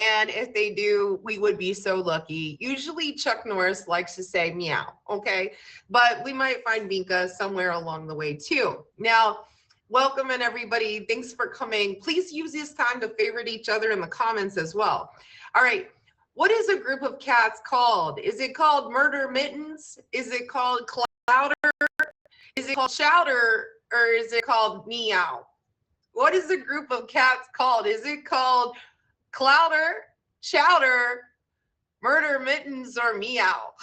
And if they do, we would be so lucky. Usually Chuck Norris likes to say meow, okay? But we might find Binka somewhere along the way too. Now, welcome and everybody. Thanks for coming. Please use this time to favorite each other in the comments as well. All right. What is a group of cats called? Is it called Murder Mittens? Is it called Clouder? Is it called Shouter? Or is it called Meow? What is a group of cats called? Is it called Clouder, Chowder, Murder Mittens, or Meow?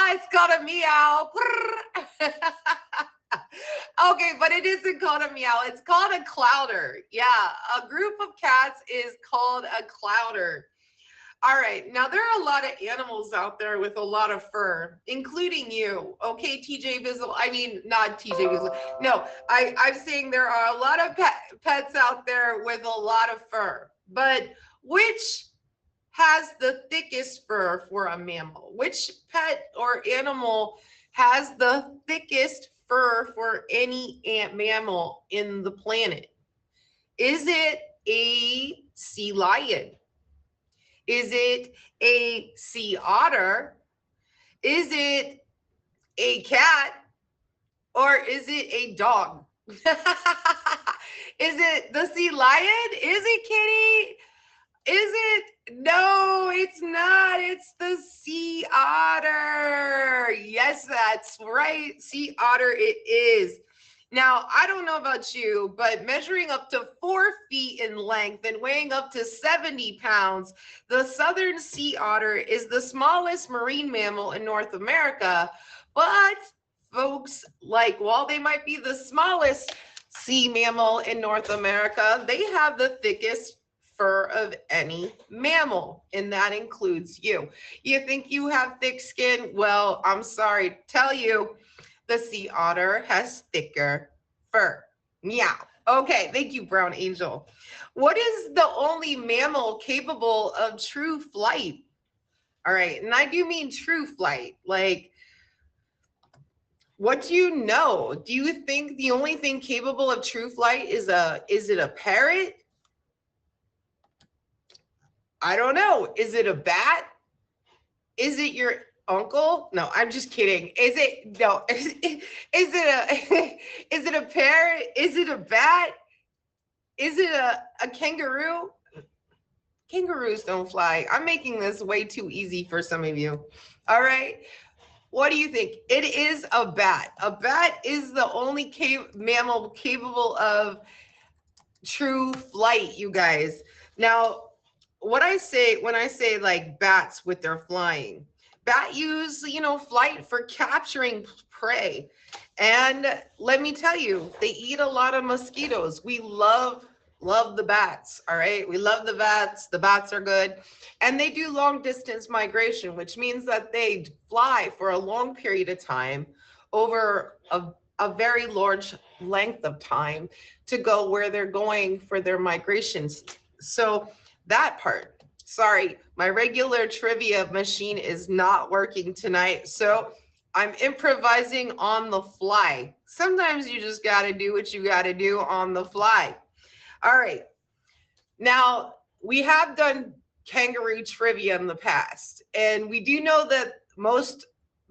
It's called a meow. Okay, but it isn't called a meow. It's called a clouder. Yeah, a group of cats is called a clouder. All right, now there are a lot of animals out there with a lot of fur, including you. Okay, TJ Bizzle. I mean, not TJ Bizzle. No, I'm saying there are a lot of pets out there with a lot of fur. But which has the thickest fur for a mammal? Which pet or animal has the thickest fur for any mammal in the planet? Is it a sea lion? Is it a sea otter? Is it a cat? Or is it a dog? Is it the sea lion? Is it Kitty? Is it? No, it's not. It's the sea otter. Yes, that's right. Sea otter it is. Now, I don't know about you, but measuring up to 4 feet in length and weighing up to 70 pounds, the southern sea otter is the smallest marine mammal in North America. But folks, like, while they might be the smallest sea mammal in North America, they have the thickest fur of any mammal, and that includes you. You think you have thick skin? Well, I'm sorry to tell you, the sea otter has thicker fur. Meow. Okay, thank you, Brown Angel. What is the only mammal capable of true flight? All right, and I do mean true flight. Like, what do you know? Do you think the only thing capable of true flight is it a parrot? I don't know. Is it a bat? Is it your uncle? No, I'm just kidding. Is it no? Is it a is it a parrot? Is it a bat? Is it a kangaroo? Kangaroos don't fly. I'm making this way too easy for some of you. All right. What do you think? It is a bat. A bat is the only mammal capable of true flight, you guys. Now, what I say when I say like bats with their flying, bat use, flight for capturing prey. And let me tell you, they eat a lot of mosquitoes. We love the bats. All right, we love the bats. The bats are good, and they do long distance migration, which means that they fly for a long period of time over a very large length of time to go where they're going for their migrations. So that part, sorry, my regular trivia machine is not working tonight. So I'm improvising on the fly. Sometimes you just got to do what you got to do on the fly. All right. Now, we have done kangaroo trivia in the past, and we do know that most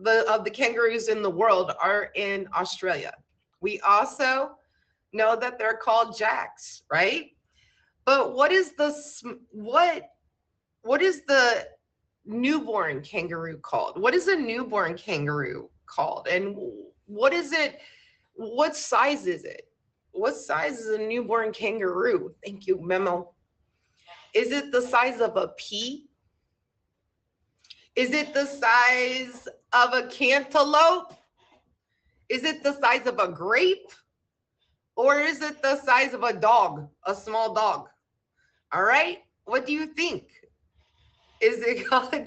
of the kangaroos in the world are in Australia. We also know that they're called jacks, right? But what is the newborn kangaroo called? What is a newborn kangaroo called? And what is it? What size is it? What size is a newborn kangaroo? Thank you, Memo. Is it the size of a pea? Is it the size of a cantaloupe? Is it the size of a grape? Or is it the size of a dog, a small dog? All right, what do you think? Is it called a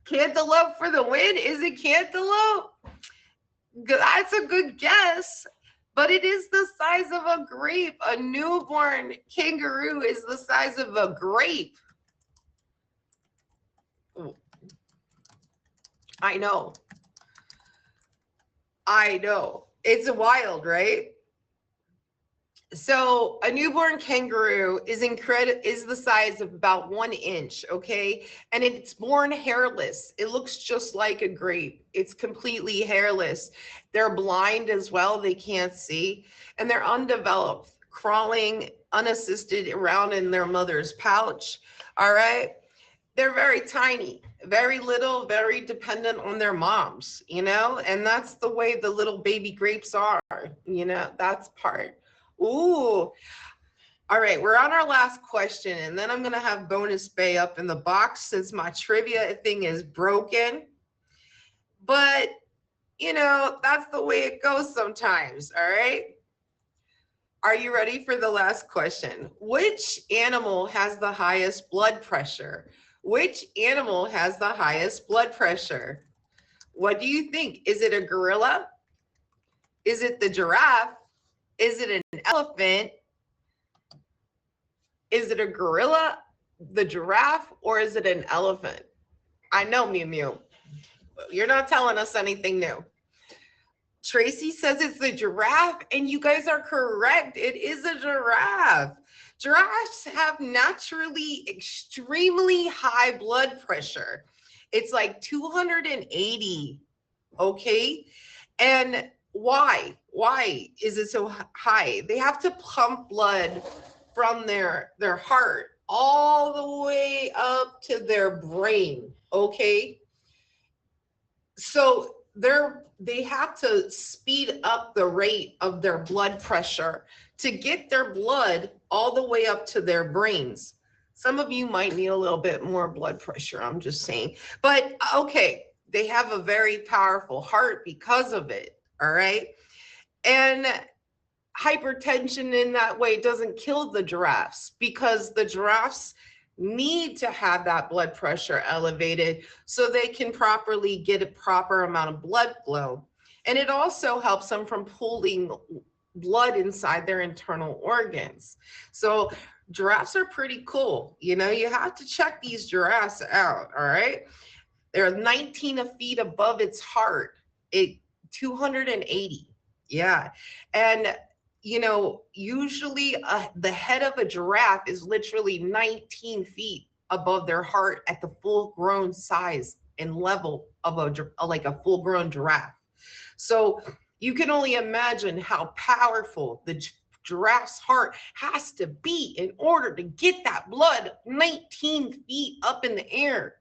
cantaloupe for the win? Is it cantaloupe? That's a good guess, but it is the size of a grape. A newborn kangaroo is the size of a grape. I know. It's wild, right? So a newborn kangaroo is the size of about 1 inch, okay? And it's born hairless. It looks just like a grape. It's completely hairless. They're blind as well. They can't see. And they're undeveloped, crawling unassisted around in their mother's pouch. All right. They're very tiny, very little, very dependent on their moms, and that's the way the little baby grapes are, that's part. Ooh, all right, we're on our last question, and then I'm going to have Bonus Bay up in the box since my trivia thing is broken. But, that's the way it goes sometimes, all right? Are you ready for the last question? Which animal has the highest blood pressure? Which animal has the highest blood pressure? What do you think? Is it a gorilla? Is it the giraffe? Is it an elephant? Is it a gorilla, the giraffe, or is it an elephant? I know, Mew Mew. You're not telling us anything new. Tracy says it's the giraffe, and you guys are correct. It is a giraffe. Giraffes have naturally extremely high blood pressure. It's like 280, okay? And why? Why is it so high? They have to pump blood from their heart all the way up to their brain, okay? So they have to speed up the rate of their blood pressure to get their blood all the way up to their brains. Some of you might need a little bit more blood pressure, I'm just saying. But okay, they have a very powerful heart because of it, all right? And hypertension in that way doesn't kill the giraffes because the giraffes need to have that blood pressure elevated so they can properly get a proper amount of blood flow. And it also helps them from pooling blood inside their internal organs. So giraffes are pretty cool. You have to check these giraffes out, all right? They're 19 feet above its heart, 280. Yeah. And usually the head of a giraffe is literally 19 feet above their heart at the full grown size and level of a full grown giraffe. So you can only imagine how powerful the giraffe's heart has to be in order to get that blood 19 feet up in the air,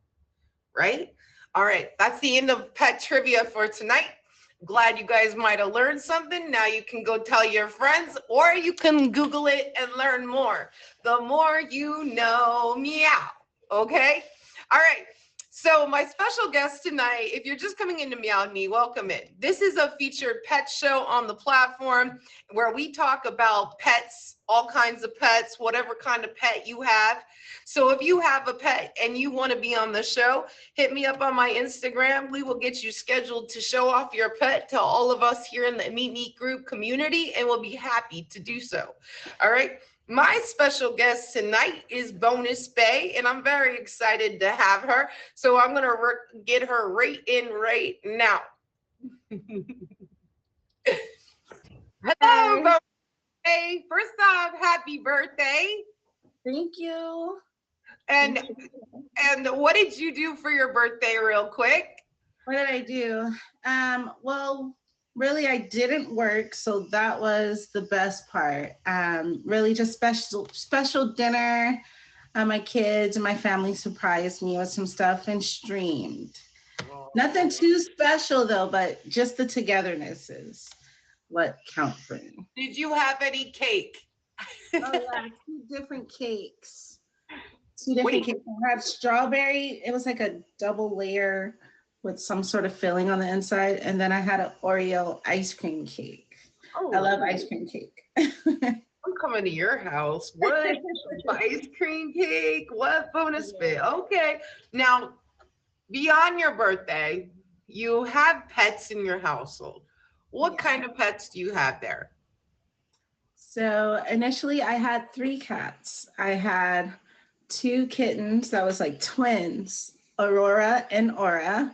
right? All right, that's the end of pet trivia for tonight. Glad you guys might have learned something. Now you can go tell your friends, or you can Google it and learn more. The more you know, meow. Okay? All right. So my special guest tonight, if you're just coming into Meow and Me, welcome in. This is a featured pet show on the platform where we talk about pets, all kinds of pets, whatever kind of pet you have. So if you have a pet and you want to be on the show, hit me up on my Instagram. We will get you scheduled to show off your pet to all of us here in the Meet Me group community, and we'll be happy to do so. All right. My special guest tonight is Bonus Bay, and I'm very excited to have her. So I'm going to get her right in right now. Hello, Bonus Bay. First off, happy birthday. Thank you. And what did you do for your birthday real quick? What did I do? Well, really I didn't work, so that was the best part. Really just special dinner. My kids and my family surprised me with some stuff and streamed. Nothing too special though, but just the togetherness is what count for me. Did you have any cake? Oh yeah, 2 different cakes. 2 different cakes. I had strawberry. It was like a double layer with some sort of filling on the inside, and then I had an Oreo ice cream cake. I love ice cream cake. I'm coming to your house. What? Ice cream cake? What? Bonus bit? Okay. Now, beyond your birthday, you have pets in your household. What kind of pets do you have there? So initially I had 3 cats. I had 2 kittens that was like twins, Aurora and Aura.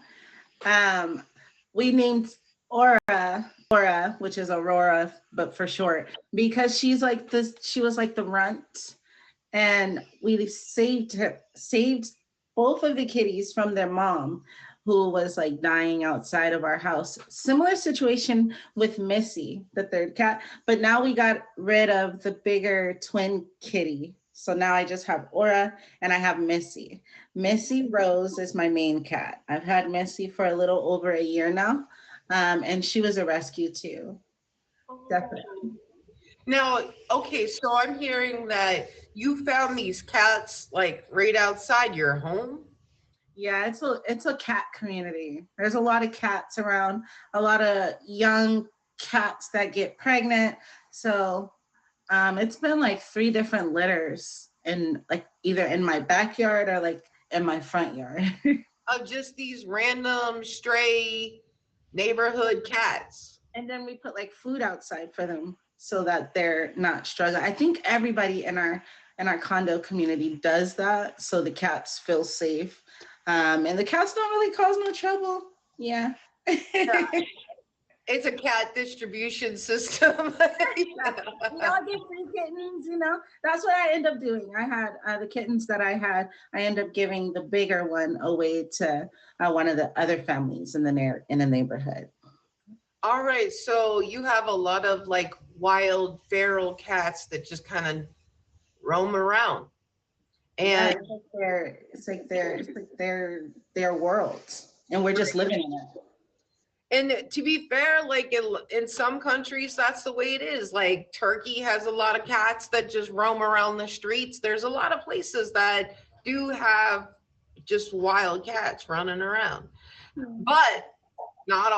We named Aura, which is Aurora, but for short, because she's like this. She was like the runt, and we saved both of the kitties from their mom, who was like dying outside of our house. Similar situation with Missy, the third cat, but now we got rid of the bigger twin kitty. So now I just have Aura and I have Missy. Missy Rose is my main cat. I've had Missy for a little over a year now, and she was a rescue too. Definitely. Now, okay, so I'm hearing that you found these cats like right outside your home. Yeah, it's a cat community. There's a lot of cats around, a lot of young cats that get pregnant. So it's been like three different litters in like either in my backyard or like in my front yard. Of just these random stray neighborhood cats. And then we put like food outside for them so that they're not struggling. I think everybody in our condo community does that so the cats feel safe. And the cats don't really cause no trouble. Yeah. Yeah. It's a cat distribution system. We all get free kittens, you know. That's what I end up doing. I had the kittens that I had. I end up giving the bigger one away to one of the other families in the neighborhood. All right, so you have a lot of like wild feral cats that just kind of roam around. Yeah, And it's like their worlds, and we're just living in it. to be fair, like in some countries, that's the way it is. Like Turkey has a lot of cats that just roam around the streets. There's a lot of places that do have just wild cats running around. But not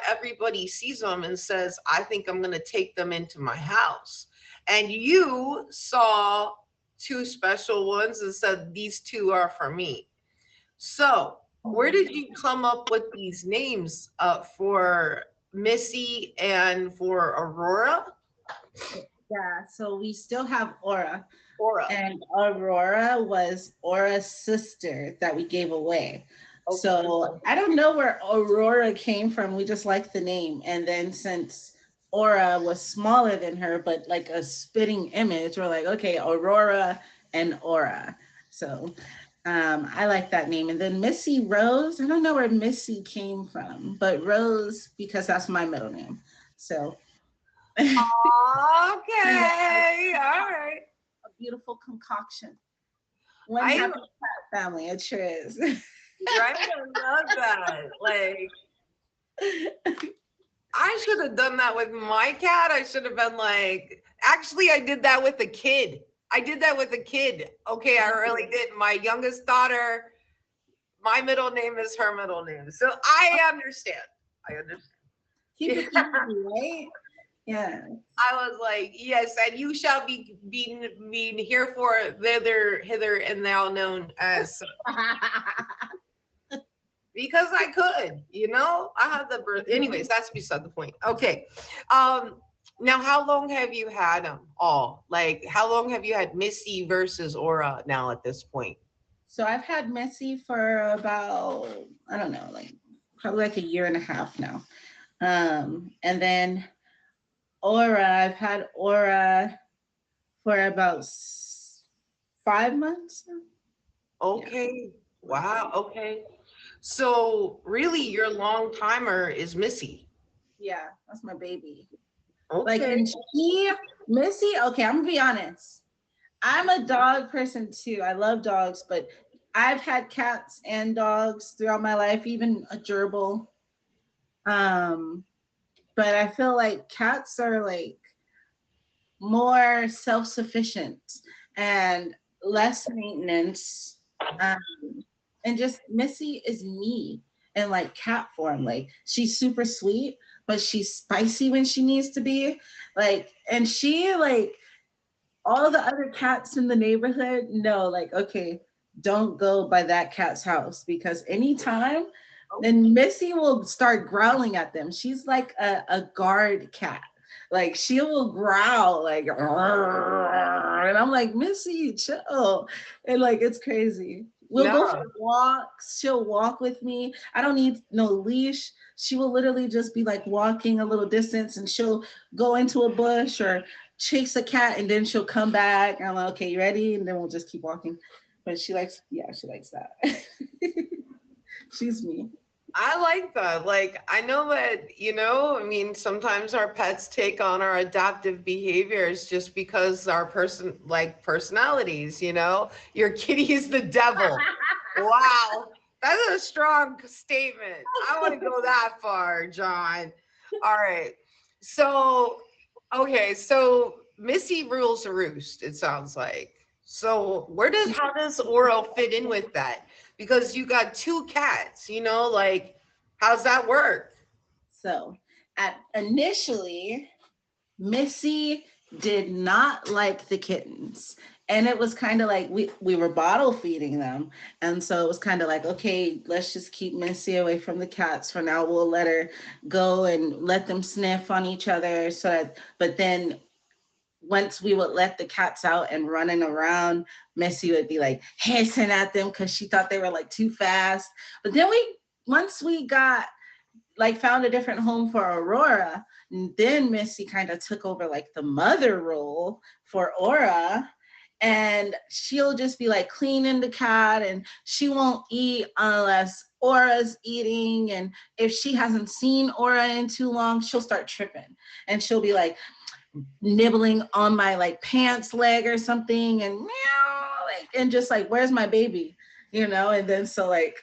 everybody sees them and says, I think I'm going to take them into my house. And you saw two special ones and said, these two are for me. So where did you come up with these names for Missy and for Aurora? Yeah, so we still have Aura, Aura. and Aurora was Aura's sister that we gave away. Okay. So I don't know where Aurora came from. We just liked the name. And then since Aura was smaller than her, but like a spitting image, we're like, okay, Aurora and Aura. So I like that name. And then Missy Rose, I don't know where Missy came from, but Rose, because that's my middle name. So Okay. a All right. beautiful concoction. One I happy cat family, it sure is. right. I love that. Like I should have done that with my cat. I should have been like, actually, I did that with a kid. I did that with a kid. Okay, I really did. My youngest daughter, my middle name is her middle name. So I understand. I understand. Keep it easy, right? Yeah. I was like, yes, and you shall be being here for hither, and now known as because I could, I had the birth. Anyways, that's beside the point. Okay. Now how long have you had them all? Like how long have you had Missy versus Aura now at this point? So I've had Missy for about, I don't know, like probably like a year and a half now. And then Aura, I've had Aura for about 5 months now. Okay. Wow. Okay. So really your long timer is Missy. Yeah, that's my baby. Like, Okay. and Missy, okay, I'm gonna be honest. I'm a dog person too. I love dogs, but I've had cats and dogs throughout my life, even a gerbil. Um, but I feel like cats are like more self-sufficient and less maintenance. Um, and just Missy is me in like cat form. Like she's super sweet, but she's spicy when she needs to be. Like, and she like all the other cats in the neighborhood know, like, okay, don't go by that cat's house because anytime, then Missy will start growling at them. She's like a guard cat. Like she will growl like, and I'm like, Missy, chill. And like, it's crazy. We'll No. go for walks. She'll walk with me. I don't need no leash. She will literally just be like walking a little distance and she'll go into a bush or chase a cat and then she'll come back. And I'm like, okay, you ready? And then we'll just keep walking. But she likes, yeah, she likes that. She's me. I like that. Like, I know that, I mean, sometimes our pets take on our adaptive behaviors just because our personalities, Your kitty is the devil. Wow. That's a strong statement. I want to go that far, John. All right. So, okay. So Missy rules the roost, it sounds like. So how does Oro fit in with that? Because you got two cats, like, how's that work? So at initially, Missy did not like the kittens. And it was kind of like we were bottle feeding them. And so it was kind of like, okay, let's just keep Missy away from the cats for now. We'll let her go and let them sniff on each other. But then once we would let the cats out and running around, Missy would be like hissing at them because she thought they were like too fast. But then once we got like found a different home for Aurora, and then Missy kind of took over like the mother role for Aura. And she'll just be like cleaning the cat and she won't eat unless Aura's eating. And if she hasn't seen Aura in too long, she'll start tripping and she'll be like nibbling on my like pants leg or something and meow, like, and just like, where's my baby? And then so like,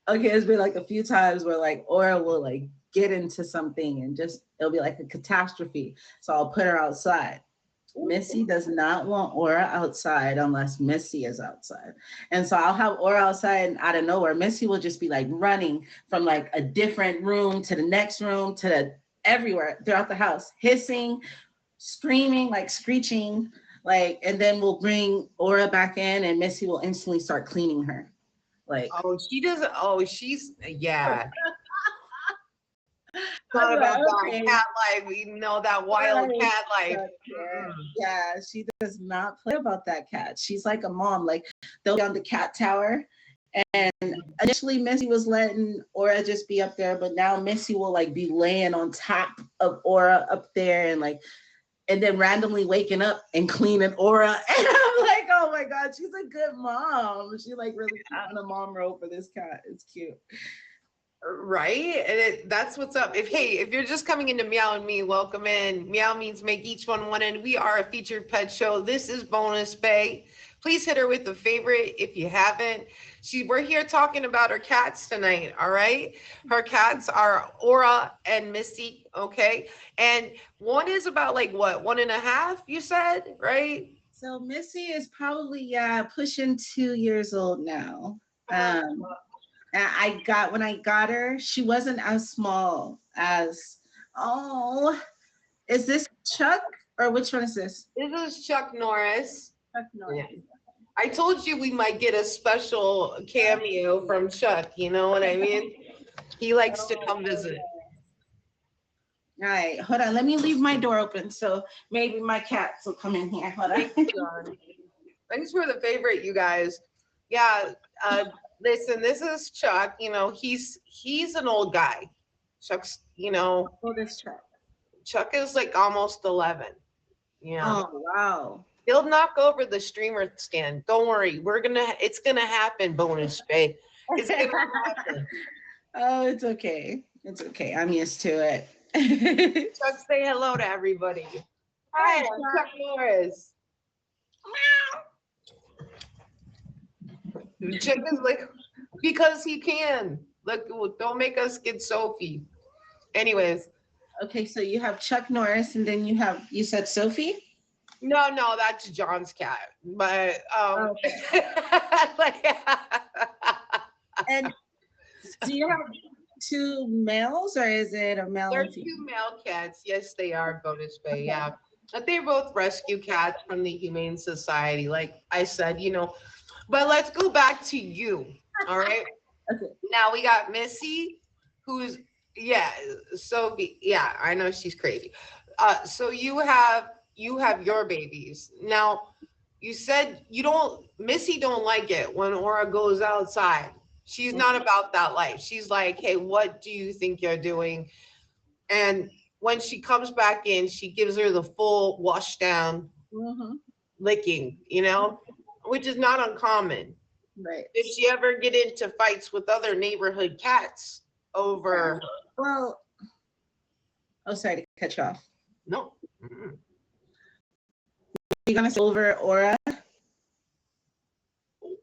okay, it's been like a few times where like Aura will like get into something and just it'll be like a catastrophe. So I'll put her outside. Missy does not want Aura outside unless Missy is outside. And so I'll have Aura outside and out of nowhere, Missy will just be like running from like a different room to the next room to the everywhere throughout the house, hissing, screaming, like screeching, like, and then we'll bring Aura back in and Missy will instantly start cleaning her. Like, Oh, she doesn't. Oh, yeah. I'm Thought like, about that okay, cat life. We know that wild right. cat life. Yeah, yeah, she does not play about that cat. She's like a mom. Like they'll be on the cat tower. And initially Missy was letting Aura just be up there, but now Missy will like be laying on top of Aura up there and like and then randomly waking up and cleaning Aura. And I'm like, oh my God, she's a good mom. She like really put on a mom role for this cat. It's cute. Right? And that's what's up. If you're just coming into Meow and Me, welcome in. Meow means make each one, and we are a featured pet show. This is Bonus Bay. Please hit her with a favorite if you haven't. We're here talking about her cats tonight, all right? Her cats are Aura and Missy, okay? And one is about like what, 1.5, you said, right? So Missy is probably pushing 2 years old now. When I got her, she wasn't as small as, oh, is this Chuck or which one is this? This is Chuck Norris. Chuck Norris. Yeah. I told you we might get a special cameo from Chuck, you know what I mean? He likes to come visit. All right, hold on. Let me leave my door open so maybe my cats will come in here. Hold on. Thanks for the favorite, you guys. Yeah, listen, this is Chuck. He's an old guy. Chuck's, This Chuck. Chuck is like almost 11. Yeah. Oh wow. He'll knock over the streamer stand. Don't worry. It's gonna happen, Bonus Bay. It's gonna happen. Oh, it's okay. It's okay. I'm used to it. Chuck, say hello to everybody. Hi, I'm Chuck Norris. Chuck is like, because he can. Look, don't make us get Sophie. Anyways. Okay, so you have Chuck Norris, and then you said Sophie? No, that's John's cat. But and do you have two males, or is it a male? They're two male cats. Yes, they are, Bonus Bay. Okay. Yeah. But they're both rescue cats from the Humane Society, like I said, But let's go back to you. All right. Okay. Now we got Missy, who's Sophie. Yeah, I know she's crazy. So you have your babies. Now, You said Missy don't like it when Aura goes outside. She's not about that life. She's like, hey, what do you think you're doing? And when she comes back in, she gives her the full wash down Mhm. licking, which is not uncommon. Right. Did she ever get into fights with other neighborhood cats over? Well, oh, sorry to cut you off. No. Mm-mm. You gonna say over Aura?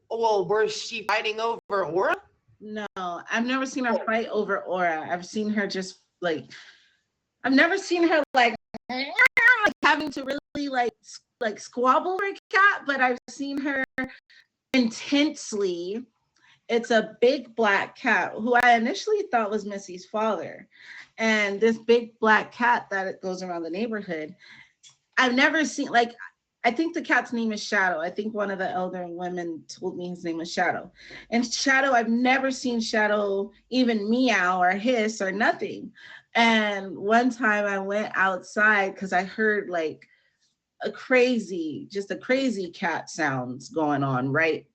Well, was she fighting over Aura? No, I've never seen her fight over Aura. I've seen her just like, I've never seen her like having to really like squabble for a cat, but I've seen her intensely. It's a big black cat who I initially thought was Missy's father. And this big black cat that goes around the neighborhood, I've never seen, like, I think the cat's name is Shadow. I think one of the elder women told me his name was Shadow. And Shadow, I've never seen Shadow even meow or hiss or nothing. And one time I went outside because I heard like just a crazy cat sounds going on right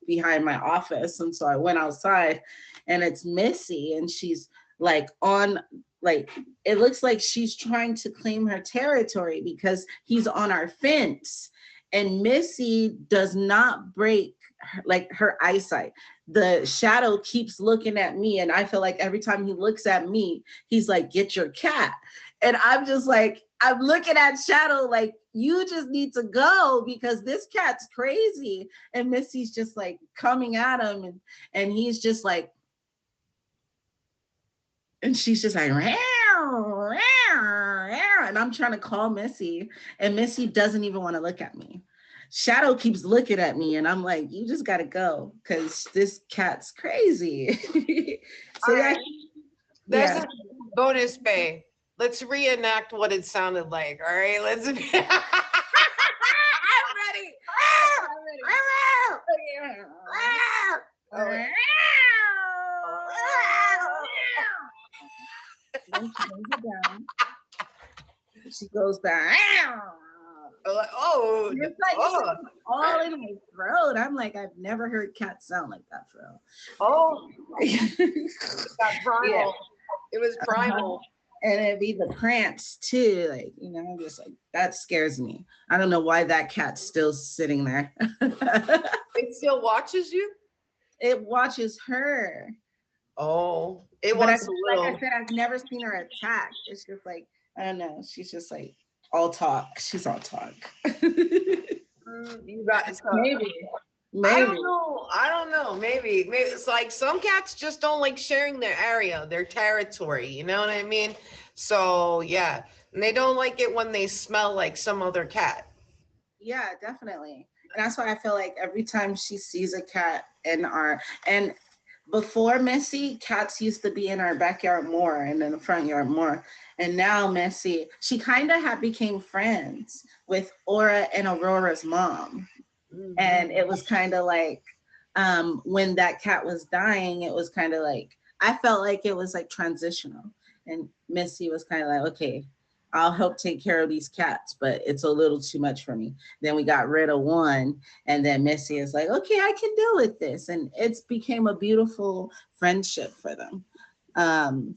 behind my office. And so I went outside and it's Missy and she's like on like it looks like she's trying to claim her territory because he's on our fence. And Missy does not break her eyesight. The Shadow keeps looking at me, and I feel like every time he looks at me, he's like, "Get your cat." And I'm just like, I'm looking at Shadow like, you just need to go because this cat's crazy. And Missy's just like coming at him, and he's just like, and she's just like, "Meow, meow, meow," and I'm trying to call Missy, and Missy doesn't even want to look at me. Shadow keeps looking at me, and I'm like, you just gotta go because this cat's crazy. So All yeah, right. There's yeah. a bonus pay. Let's reenact what it sounded like. All right, let's. I'm ready. I'm ready. Then she brings it down. She goes back. Oh, It's like oh, all in my throat. I'm like, I've never heard cats sound like that, for oh! real. Got primal. Yeah. It was primal. And it'd be the prance too. Like, I'm just like, that scares me. I don't know why that cat's still sitting there. It still watches you. It watches her. Oh, it But wants a like little. I said, I've never seen her attack. It's just like, I don't know. She's just like all talk. She's all talk. You got so. Maybe. I don't know. I don't know. Maybe it's like some cats just don't like sharing their area, their territory. You know what I mean? So yeah, and they don't like it when they smell like some other cat. Yeah, definitely. And that's why I feel like every time she sees a cat and before Missy, cats used to be in our backyard more and in the front yard more. And now Missy, she kind of became friends with Aura and Aurora's mom. Mhm. And it was kind of like when that cat was dying, it was kind of like I felt like it was like transitional. And Missy was kind of like, okay, I'll help take care of these cats, but it's a little too much for me. Then we got rid of one, and then Missy is like, okay, I can deal with this. And it's became a beautiful friendship for them. Um,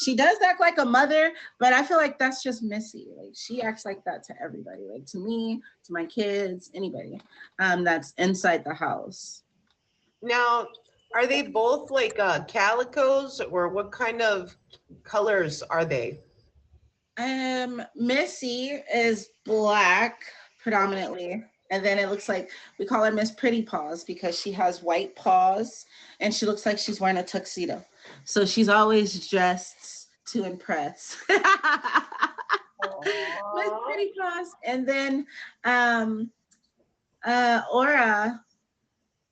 she does act like a mother, but I feel like that's just Missy. Like she acts like that to everybody, like to me, to my kids, anybody that's inside the house. Now, are they both like calicos, or what kind of colors are they? Missy is black predominantly. And then it looks like we call her Miss Pretty Paws because she has white paws and she looks like she's wearing a tuxedo. So she's always dressed to impress. Miss Pretty Paws. And then um Aura.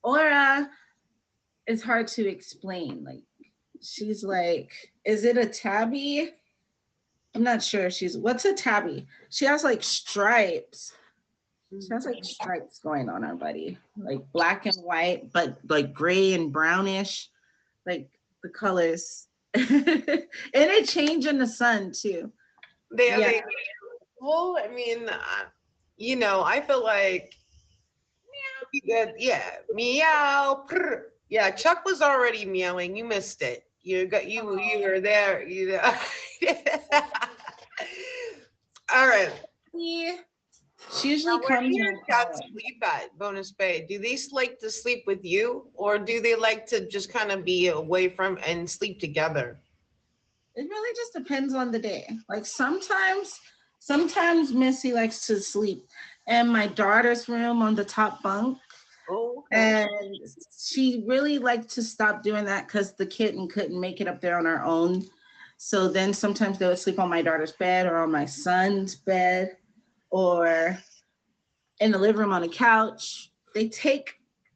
Aura is hard to explain. Like she's like, is it a tabby? I'm not sure. What's a tabby? She has like stripes. She has like stripes going on her body, like black and white, but like gray and brownish, like the colors. And they change in the sun too. They are Yeah. they well, I mean, you know, I feel like that, yeah, meow. Prr. Yeah, Chuck was already meowing. You missed it. You were there. You know. All right. Yeah. She usually Now, where do comes your when I cats call sleep at, Bonus Bay? Do they like to sleep with you, or do they like to just kind of be away from and sleep together? it really just depends on the day. Like sometimes Missy likes to sleep in my daughter's room on the top bunk. Oh, okay. And she really liked to stop doing that because the kitten couldn't make it up there on her own. So then sometimes they would sleep on my daughter's bed or on my son's bed or in the living room on the couch. They take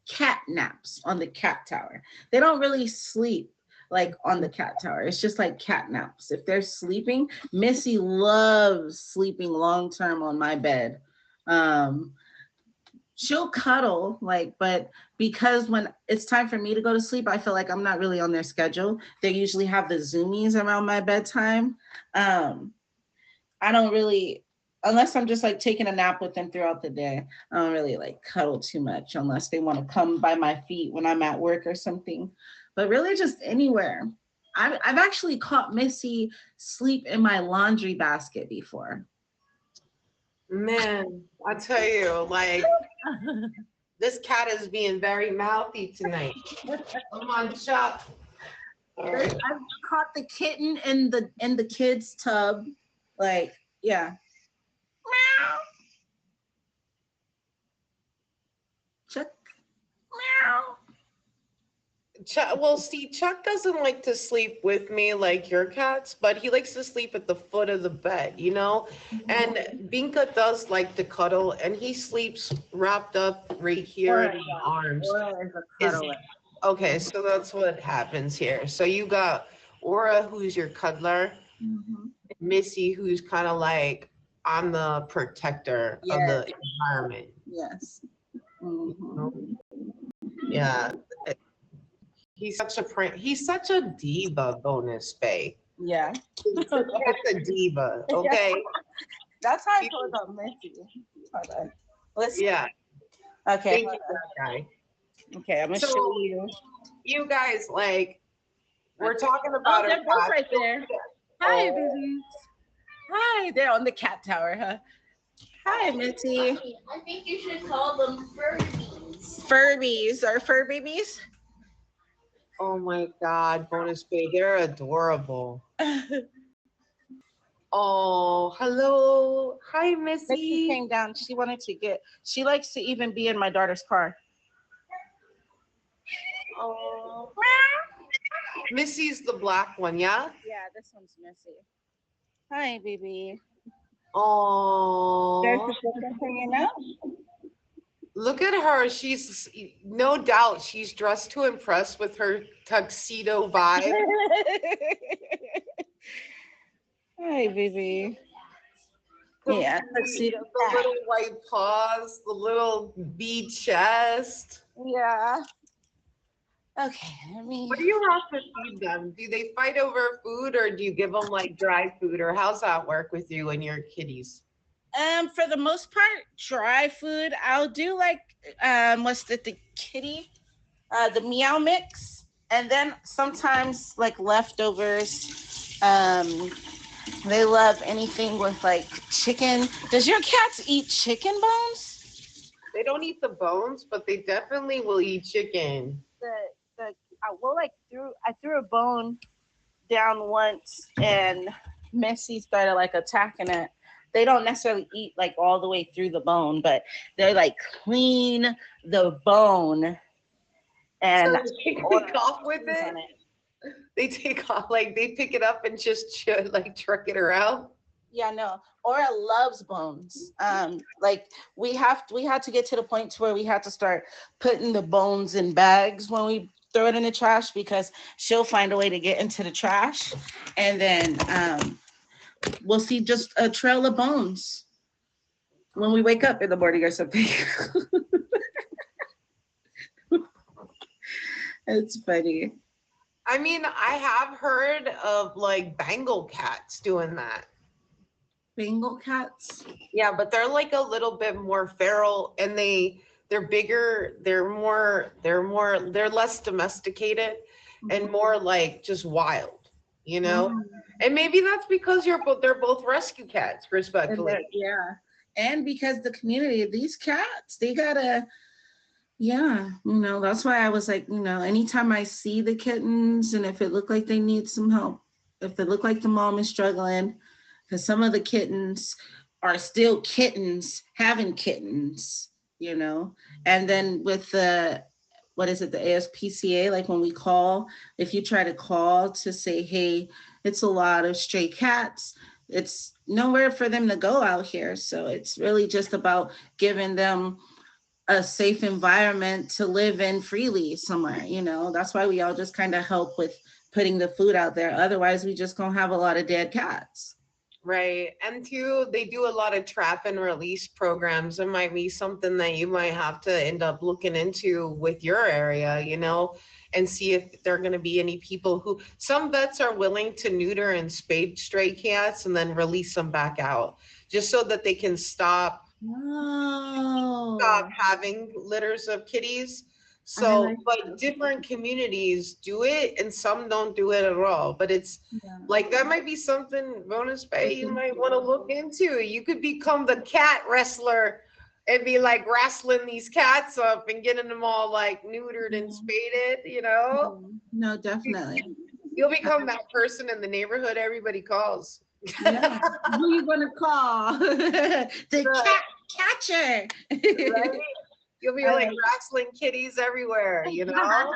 cat naps on the cat tower. They don't really sleep like on the cat tower. It's just like cat naps. If they're sleeping, Missy loves sleeping long term on my bed. Um, she'll cuddle, like, but because when it's time for me to go to sleep, I feel like I'm not really on their schedule. They usually have the zoomies around my bedtime. Um, I don't really, unless I'm just like taking a nap with them throughout the day, I don't really like cuddle too much unless they want to come by my feet when I'm at work or something. But really, just anywhere. I've actually caught Missy sleep in my laundry basket before. Man, I tell you, like this cat is being very mouthy tonight. Come on, Chuck. All I've right. caught the kitten in the kids' tub. Like, yeah. Meow. Chuck. Meow. Chuck, well, see, Chuck doesn't like to sleep with me like your cats, but he likes to sleep at the foot of the bed, you know? And Binka does like to cuddle, and he sleeps wrapped up right here Aura, in my yeah. arms. Aura is a Is cuddler. okay, so that's what happens here. So you got Aura, who's your cuddler, Mm-hmm. Missy, who's kind of like I'm the protector of Yes, the environment. yes. You Mm-hmm. know? Yeah, he's such a diva, Bonus Bay. Yeah. He's such a diva. Okay. That's how I He- feel about Missy. Hold on. Let's Yeah. okay. Thank you, that guy. Okay, I'm gonna So show you. you guys like we're talking Oh, about our they're both cats. right there. Hi, Oh, babies. Hi, they're on the cat tower, huh? Hi, Missy. I think you should call them Furbies. Furbies or fur babies. oh my God, Bonus Bay, they're adorable. Oh, hello. Hi, Missy Missy. came down. She likes to even be in my daughter's car. Oh, Missy's the black one, yeah? Yeah, this one's Missy. Hi, baby. There's Oh, the chicken for you now. look at her. She's no doubt she's dressed to impress with her tuxedo vibe. Hi, baby. Yeah, Complete tuxedo the cat. little white paws, the little bead chest. Yeah. Okay, let me. What do you have to feed them? Do they fight over food or do you give them like dry food or how's that work with you and your kitties? For the most part, dry food. I'll do like what's the kitty? The meow mix. And then sometimes like leftovers. They love anything with like chicken. Does your cats eat chicken bones? They don't eat the bones, but they definitely will eat chicken. The I threw a bone down once and Missy started like attacking it. They don't necessarily eat like all the way through the bone, but they like clean the bone So and they take off with it. They take off, like they pick it up and just like truck it around. Yeah, no. Aura loves bones. Like we had to get to the point to where we had to start putting the bones in bags when we throw it in the trash because she'll find a way to get into the trash, and then we'll see just a trail of bones when we wake up in the morning or something. It's funny. I mean, I have heard of like Bengal cats doing that. Bengal cats. Yeah, but they're like a little bit more feral, and they're bigger, they're less domesticated and more like just wild, you know? Mhm. And maybe that's because they're both rescue cats, And respectfully. yeah. And because the community, these cats, they gotta, yeah, that's why I was like, anytime I see the kittens and if it looked like they need some help, if it looked like the mom is struggling, because some of the kittens are still kittens, having kittens, and then with what is it, the ASPCA, like when we call, if you try to call to say, hey, it's a lot of stray cats, it's nowhere for them to go out here. So it's really just about giving them a safe environment to live in freely somewhere. That's why we all just kind of help with putting the food out there. Otherwise, we just gonna have a lot of dead cats. Right. And two, they do a lot of trap and release programs. It might be something that you might have to end up looking into with your area, and see if there are going to be any people who, some vets are willing to neuter and spade stray cats and then release them back out just so that they can stop Oh, having litters of kitties. I So, like but different communities do it and some don't do it at all. But it's like that might be something, Bonus Bay, you might want to look into. You could become the cat wrestler and be like wrestling these cats up and getting them all like neutered and spaded. No, definitely. You'll become that person in the neighborhood everybody calls. Yeah. Who you gonna call? The cat catcher. Right? You'll be like wrestling kitties everywhere. That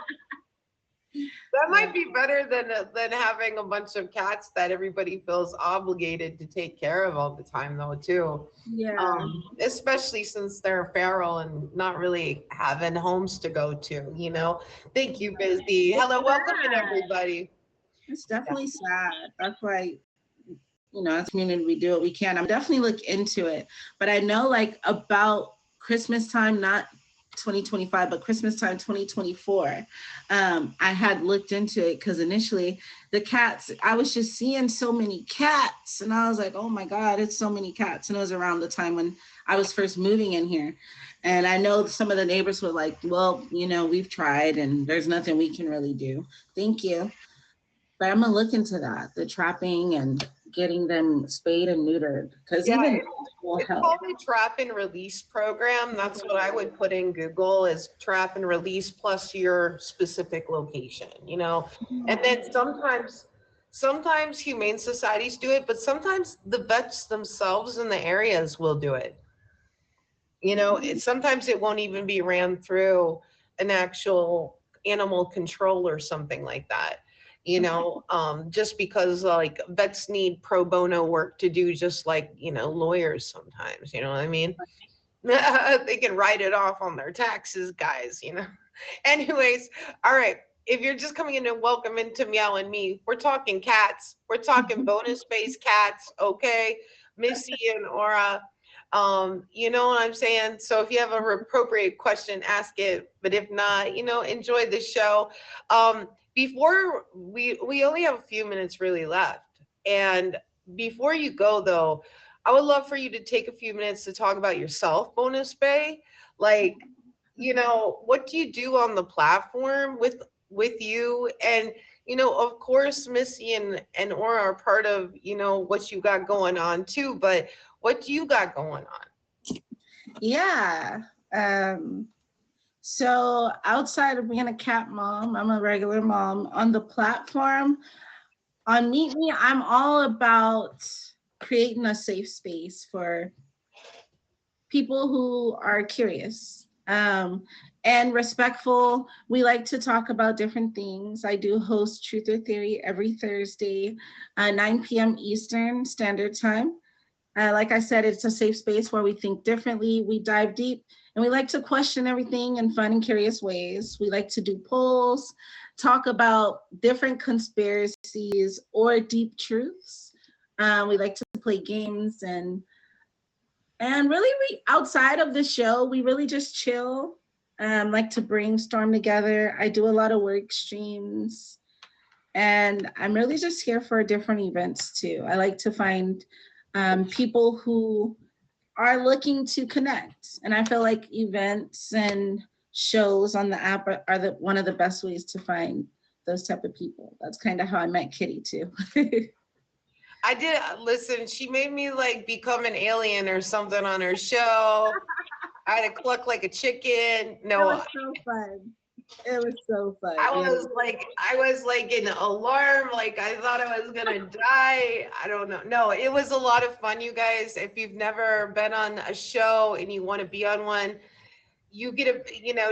might be better than having a bunch of cats that everybody feels obligated to take care of all the time, though, too. Yeah. Especially since they're feral and not really having homes to go to. Thank you, Busy. Hello, welcome in, everybody. It's definitely sad. That's why, as a community, we do what we can. I'm definitely look into it. But I know like about Christmas time, not 2025, but Christmas time 2024, I had looked into it because initially the cats, I was just seeing so many cats and I was like, oh my God, it's so many cats. And it was around the time when I was first moving in here. And I know some of the neighbors were like, well, we've tried and there's nothing we can really do. Thank you. But I'm gonna look into that, the trapping and getting them spayed and neutered, because Yeah, even will it's help. called a trap and release program. That's what I would put in Google, is trap and release plus your specific location. And then sometimes humane societies do it, but sometimes the vets themselves in the areas will do it. Sometimes it won't even be ran through an actual animal control or something like that. Just because like vets need pro bono work to do, just like lawyers sometimes. You know what I mean? They can write it off on their taxes, guys. Anyways, all right. If you're just coming in, and welcome into Meow and Me, we're talking cats. We're talking bonus based cats, okay? Missy and Aura. You know what I'm saying? So if you have an appropriate question, ask it. But if not, enjoy the show. Before we only have a few minutes really left. And before you go though, I would love for you to take a few minutes to talk about yourself, Bonus Bay. Like, what do you do on the platform with you? And of course, Missy and Aura are part of what you got going on too. But what do you got going on? Yeah. So outside of being a cat mom, I'm a regular mom. On the platform, on Meet Me, I'm all about creating a safe space for people who are curious and respectful. We like to talk about different things. I do host Truth or Theory every Thursday, 9 p.m. Eastern Standard Time. Like I said, it's a safe space where we think differently, we dive deep, and we like to question everything in fun and curious ways. We like to do polls, talk about different conspiracies or deep truths. We like to play games and really, we outside of the show, we really just chill. Like to brainstorm together. I do a lot of work streams, and I'm really just here for different events too. I like to find people who are looking to connect. And I feel like events and shows on the app are one of the best ways to find those type of people. That's kind of how I met Kitty too. I did listen. She made me like become an alien or something on her show. I had to cluck like a chicken. It No, was so fun. It was so fun. I was like in alarm, like I thought I was gonna die. I don't know. No, it was a lot of fun, you guys. If you've never been on a show and you want to be on one, you get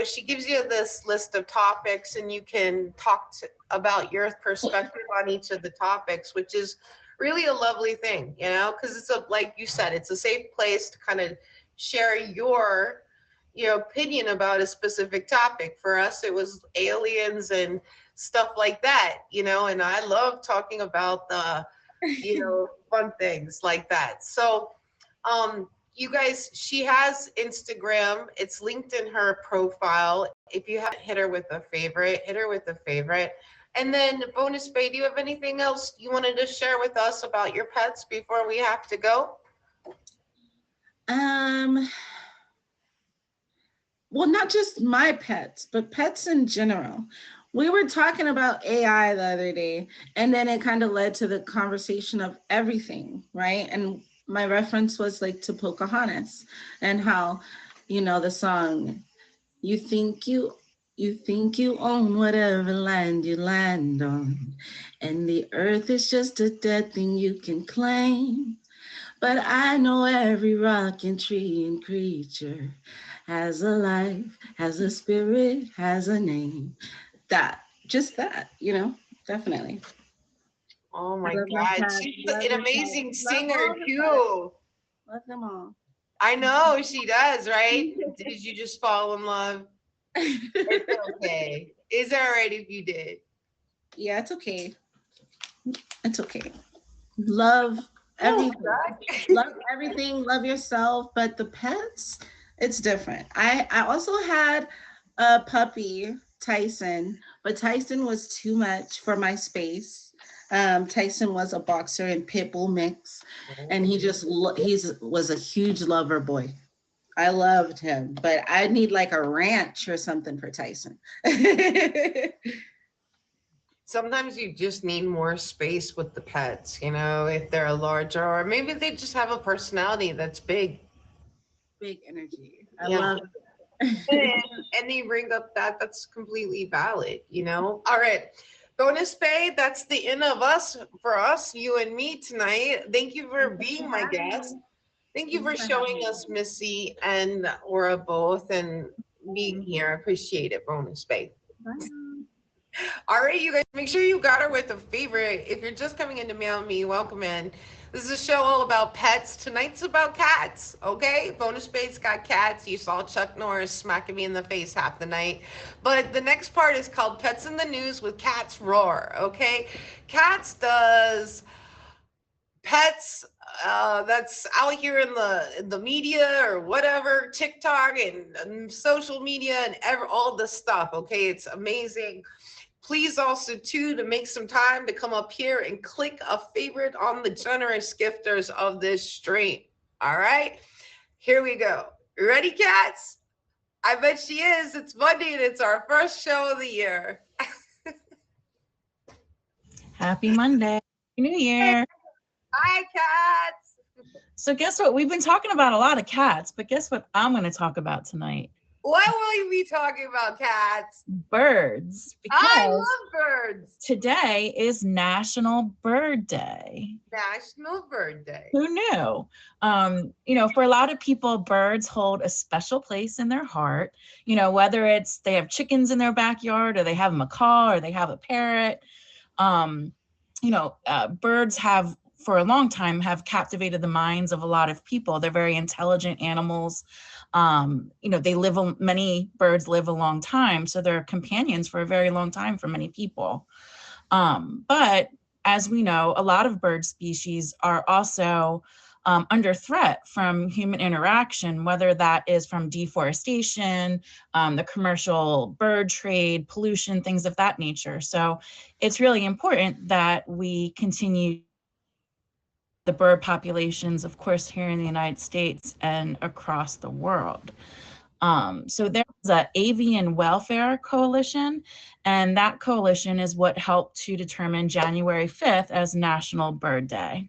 she gives you this list of topics and you can about your perspective on each of the topics, which is really a lovely thing, because it's like you said, it's a safe place to kind of share your opinion about a specific topic. For us, it was aliens and stuff like that, and I love talking about the, fun things like that. So, you guys, she has Instagram. It's linked in her profile. If you haven't hit her with a favorite, hit her with a favorite. And then, Bonus Bay, do you have anything else you wanted to share with us about your pets before we have to go? Well, not just my pets, but pets in general. We were talking about AI the other day, and then it kind of led to the conversation of everything, right? And my reference was like to Pocahontas and how, the song, you think you own whatever land you land on, and the earth is just a dead thing you can claim. But I know every rock and tree and creature has a life, has a spirit, has a name. Just that, definitely. Oh I my love my God. cat, She's love an my cat, amazing love singer all the pets, too. love them all. I know she does, right? Did you just fall in love? It's okay. It's all right if you did. Yeah, it's okay. It's okay. Love Oh, everything. Love everything. Love yourself. But the pets, it's different. I also had a puppy, Tyson, but Tyson was too much for my space. Tyson was a boxer and pit bull mix, and he's was a huge lover boy. I loved him, but I need like a ranch or something for Tyson. sometimes you just need more space with the pets, if they're larger, or maybe they just have a personality that's big. Big energy. I Yeah. love And, it. and they bring up that's completely valid. All right. Bonus Bay, that's the end of us for us, you and me tonight. Thank you for Thanks being for my having guest. me. Thank you Thanks for for showing having us Missy and Aura both and being here. I appreciate it, Bonus Bay. me. Bye. All right, you guys, make sure you got her with a favorite. If you're just coming into Meow and Me, welcome in. This is a show all about pets. Tonight's about cats, okay? Bonus Bait's got cats. You saw Chuck Norris smacking me in the face half the night. But the next part is called Pets in the News with Cats Roar, okay? Cats does pets that's out here in the media or whatever, TikTok and social media and all the stuff, okay? It's amazing. Please also too to make some time to come up here and click a favorite on the generous gifters of this stream. All right, here we go. Ready, cats? I bet she is. It's Monday and it's our first show of the year. Happy Monday. Happy New Year. Hi, cats. So guess what? We've been talking about a lot of cats, but guess what I'm going to talk about tonight? Why will you be talking about cats? Birds. I Because love birds. today is National Bird Day. National Bird Day. Who knew? For a lot of people, birds hold a special place in their heart. Whether it's they have chickens in their backyard or they have a macaw or they have a parrot. Birds have for a long time have captivated the minds of a lot of people. They're very intelligent animals. Many birds live a long time, so they're companions for a very long time for many people. But as we know, a lot of bird species are also under threat from human interaction, whether that is from deforestation, the commercial bird trade, pollution, things of that nature. So it's really important that we continue the bird populations, of course, here in the United States and across the world. So there's an Avian Welfare Coalition, and that coalition is what helped to determine January 5th as National Bird Day.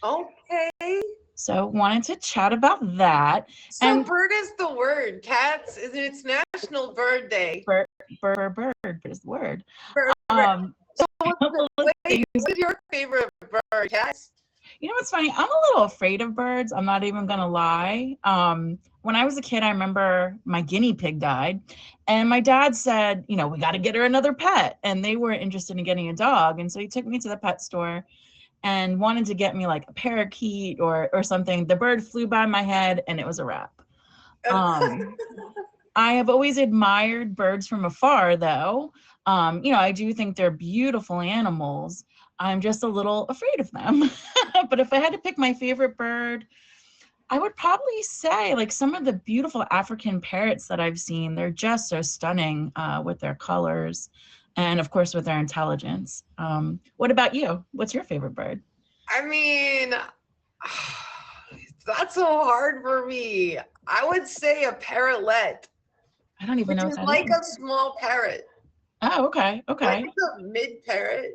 Okay. So wanted to chat about that. So And bird is the word. Cats, it's National Bird Day. bird is the word. Bird. So What's your favorite bird, Cats? you know what's funny? I'm a little afraid of birds. I'm not even gonna lie. When I was a kid, I remember my guinea pig died, and my dad said, you know, we got to get her another pet, and they were interested in getting a dog, and so he took me to the pet store and wanted to get me like a parakeet or something. The bird flew by my head, and it was a wrap. I have always admired birds from afar, though. You know, I do think they're beautiful animals. I'm just a little afraid of them. But if I had to pick my favorite bird, I would probably say like some of the beautiful African parrots that I've seen. They're just so stunning with their colors and of course with their intelligence. What about you? What's your favorite bird? I mean, that's so hard for me. I would say a parrotlet, I don't even which know is what that like is. a small parrot. Oh, okay. Like a mid parrot.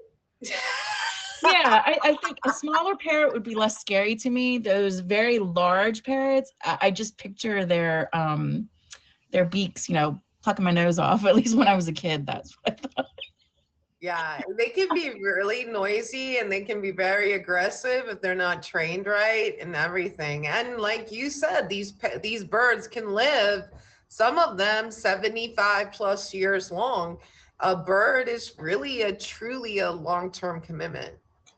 Yeah, I think a smaller parrot would be less scary to me. Those very large parrots, I just picture their beaks, you know, plucking my nose off. At least when I was a kid, that's what I thought. Yeah, they can be really noisy and they can be very aggressive if they're not trained right and everything. And like you said, these birds can live, some of them 75 plus years long. A bird is really truly a long-term commitment.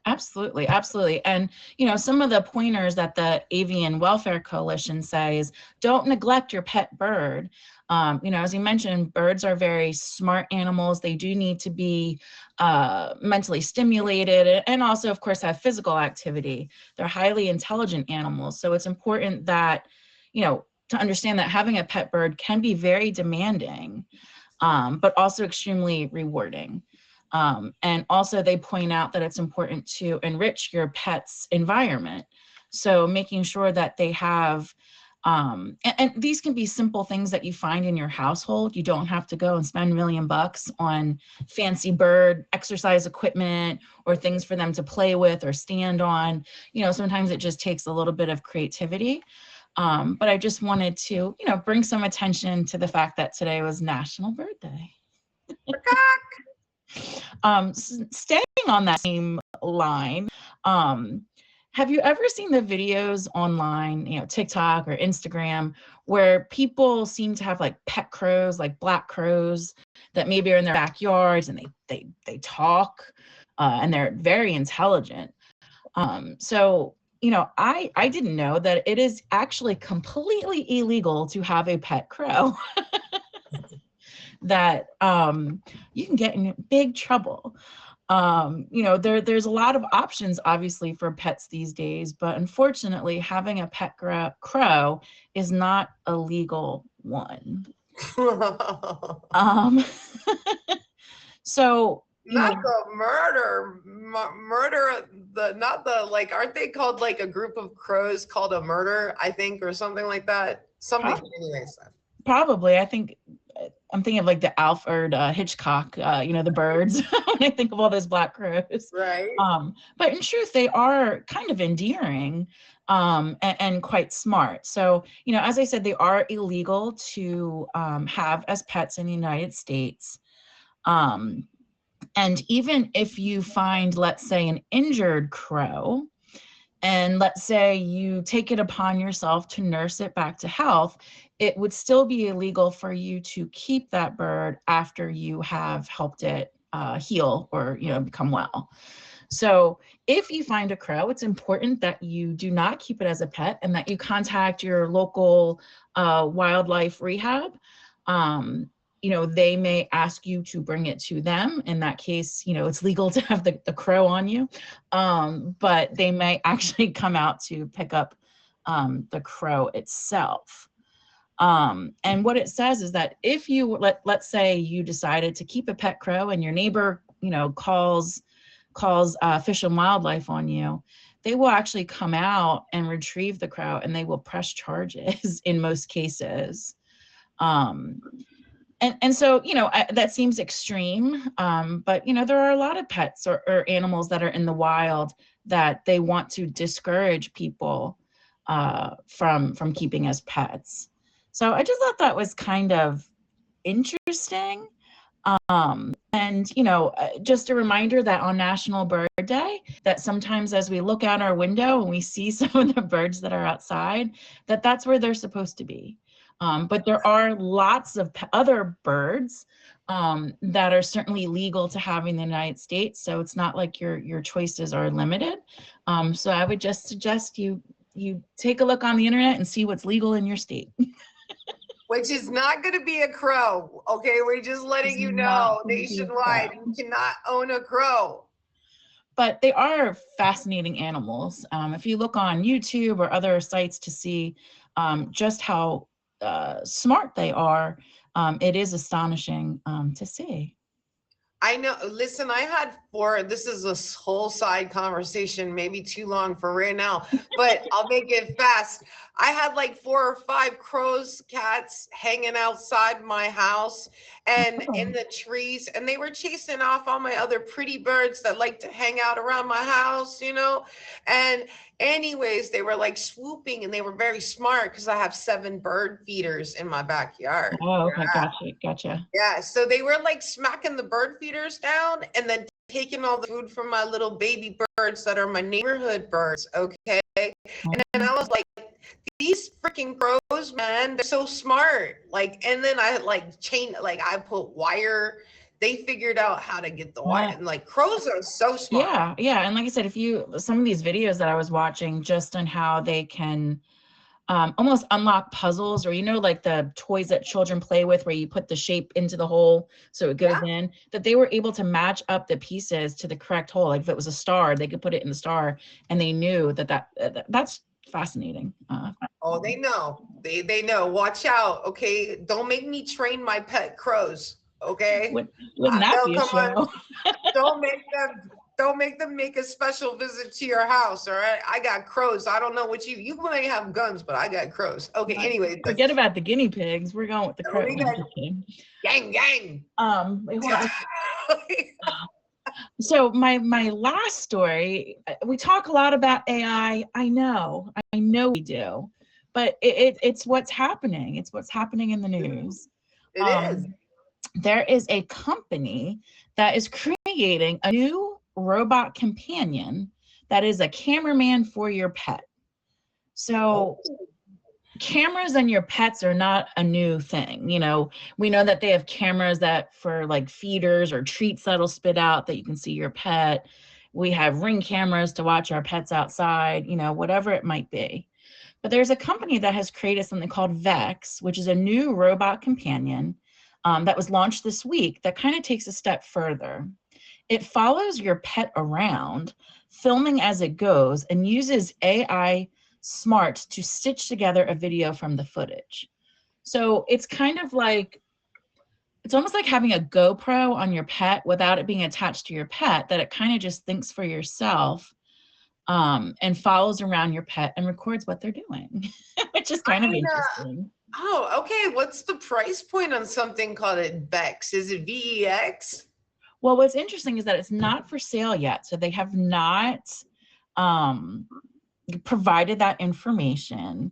Absolutely, absolutely. And you know, some of the pointers that the Avian Welfare Coalition says, don't neglect your pet bird. You know, as you mentioned, birds are very smart animals. They do need to be mentally stimulated and also, of course, have physical activity. They're highly intelligent animals. So it's important that, you know, to understand that having a pet bird can be very demanding, but also extremely rewarding. And also they point out that it's important to enrich your pet's environment. So making sure that they have, and these can be simple things that you find in your household. You don't have to go and spend $1 million on fancy bird exercise equipment or things for them to play with or stand on. You know, sometimes it just takes a little bit of creativity. But I just wanted to, you know, bring some attention to the fact that today was National Bird Day. Staying on that same line, have you ever seen the videos online, you know, TikTok or Instagram, where people seem to have like pet crows, like black crows that maybe are in their backyards and they talk and they're very intelligent. So, you know, I didn't know that it is actually completely illegal to have a pet crow. That you can get in big trouble. You know, there's a lot of options, obviously, for pets these days, but unfortunately, having a pet crow is not a legal one. So, you Not know, the murder, not the, like, aren't they called like a group of crows called a murder, I think, or something like that? Something, anyways. probably, I think I'm thinking of like the Alfred Hitchcock, you know, the birds when I think of all those black crows. Right. But in truth, they are kind of endearing and quite smart. So, you know, as I said, they are illegal to have as pets in the United States. And even if you find, let's say, an injured crow, and let's say you take it upon yourself to nurse it back to health, it would still be illegal for you to keep that bird after you have helped it heal or, you know, become well. So if you find a crow, it's important that you do not keep it as a pet and that you contact your local wildlife rehab. You know, they may ask you to bring it to them. In that case, you know, it's legal to have the crow on you, but they may actually come out to pick up the crow itself. And what it says is that if you, let's say you decided to keep a pet crow and your neighbor, you know, calls Fish and Wildlife on you, they will actually come out and retrieve the crow, and they will press charges in most cases. And so, that seems extreme, but, there are a lot of pets or animals that are in the wild that they want to discourage people from keeping as pets. So I just thought that was kind of interesting. And, just a reminder that on National Bird Day, that sometimes as we look out our window and we see some of the birds that are outside, that's where they're supposed to be. But there are lots of other birds that are certainly legal to have in the United States. So it's not like your choices are limited. So I would just suggest you take a look on the internet and see what's legal in your state. Which is not going to be a crow. Okay, we're just letting you know nationwide, you cannot own a crow. But they are fascinating animals. If you look on YouTube or other sites to see just how smart they are, it is astonishing to see. I know. Listen, I had this is a whole side conversation, maybe too long for right now, but I'll make it fast. I had like 4 or 5 crows, cats hanging outside my house and in the trees, and they were chasing off all my other pretty birds that like to hang out around my house, and anyways, they were like swooping, and they were very smart because I have 7 bird feeders in my backyard. Oh, okay, gotcha. Yeah, so they were like smacking the bird feeders down and then taking all the food from my little baby birds that are my neighborhood birds, okay? And then I was like, these freaking crows, man, they're so smart. Like, and then I I put wire. They figured out how to get the wire. And like, crows are so smart. Yeah. And like I said, some of these videos that I was watching just on how they can almost unlock puzzles, or like the toys that children play with where you put the shape into the hole so it goes in, that they were able to match up the pieces to the correct hole. Like if it was a star, they could put it in the star, and they knew that's fascinating. Oh, they know. They know. Watch out, okay? Don't make me train my pet crows, okay? Wouldn't that be a show? Don't make them make a special visit to your house, all right? I got crows. I don't know what you might have guns, but I got crows. Okay, anyway. Forget about the guinea pigs. We're going with the crows. Gang. So my last story, we talk a lot about AI. I know we do, but it's what's happening. It's what's happening in the news. It is. There is a company that is creating a new robot companion that is a cameraman for your pet. So cameras and your pets are not a new thing. We know that they have cameras that for like feeders or treats that'll spit out that you can see your pet. We have Ring cameras to watch our pets outside, whatever it might be. But there's a company that has created something called Vex, which is a new robot companion that was launched this week that kind of takes a step further. It follows your pet around, filming as it goes, and uses AI smarts to stitch together a video from the footage. So it's kind of like, it's almost like having a GoPro on your pet without it being attached to your pet, that it kind of just thinks for yourself and follows around your pet and records what they're doing, which is kind of interesting. Oh, okay. What's the price point on something called Vex? Is it VEX? Well, what's interesting is that it's not for sale yet. So they have not provided that information.